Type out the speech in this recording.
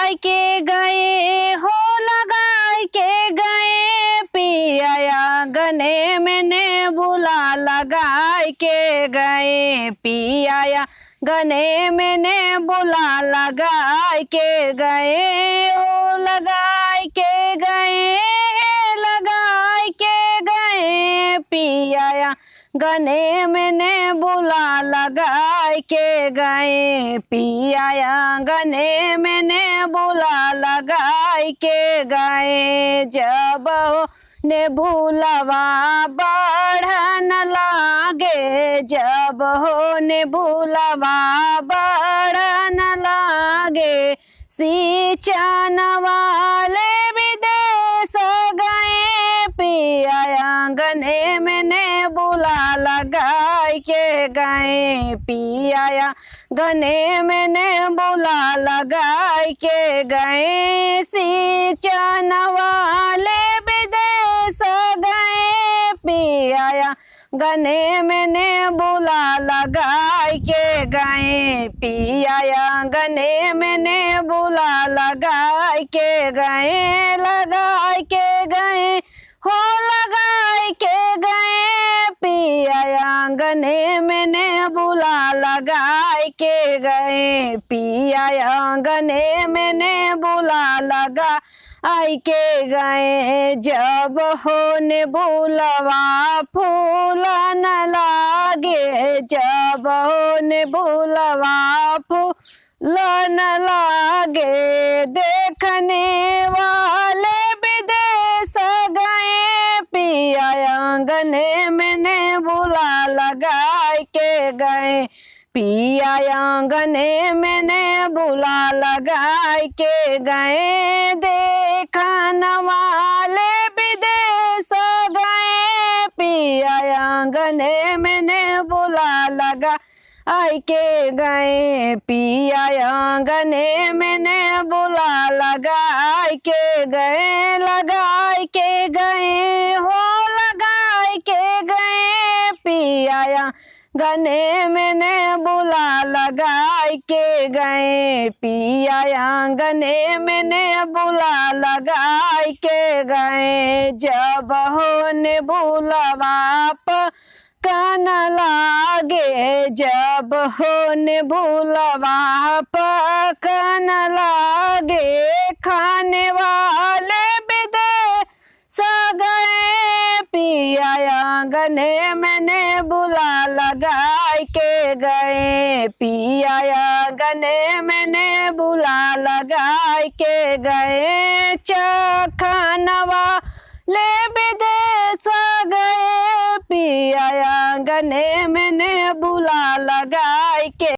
लगाए के गए हो, लगाए के गए पिया गने मैंने बुला लगाए के गए पिया गने मैंने बुला लगाए के गए हो, लगाए के गए, लगाए के गए पिया गने मैंने बुला लगाए के गए पिया गने मैंने बुला लगाए के गए। जब ने भूलवा बढ़न लागे, जब हो ने भूलवा बढ़न लागे, सिंचन वाले विदेश गए पिया गने मैंने बुला लगाए के गए पिया गने मैंने बुला लगाए के गए। सिंचन वाले विदेश गए पिया गने मैंने बुला लगाए के गए पिया गने मैंने बुला लगाए के गए, लगाए के गए हो, लगाए के गए पिया गने मैंने बुला लगाए के गए पिया गने मैंने बुला लगा आई के गए। जब हो ने भूलवा फूल न लागे, जब हो ने भूलवा फूल न लागे, देखने वाले विदेश गए पिया गने मैंने बुला लगाए के गए पिया गने मैंने बुला लगाए के गए। देखन वाले विदेश गए पिया गने मैंने बुला लगा आई के गए पिया गने मैंने बुला लगाए के गए, लगाए के गए हो, लगाए के गए पिया गने मैंने बुला लगाए के गए पिया गने मैंने बुला लगाए के गए। जब हो ने भूलवा कन लागे, जब हो ने भूलवा कन लागे, खाने वाले विदेश गए पिया गने मैंने बुला लगाए के गए पिया गने मैंने बुला लगाए के गए। चखनवा ले विदेश गए पिया गने मैंने बुला लगाए के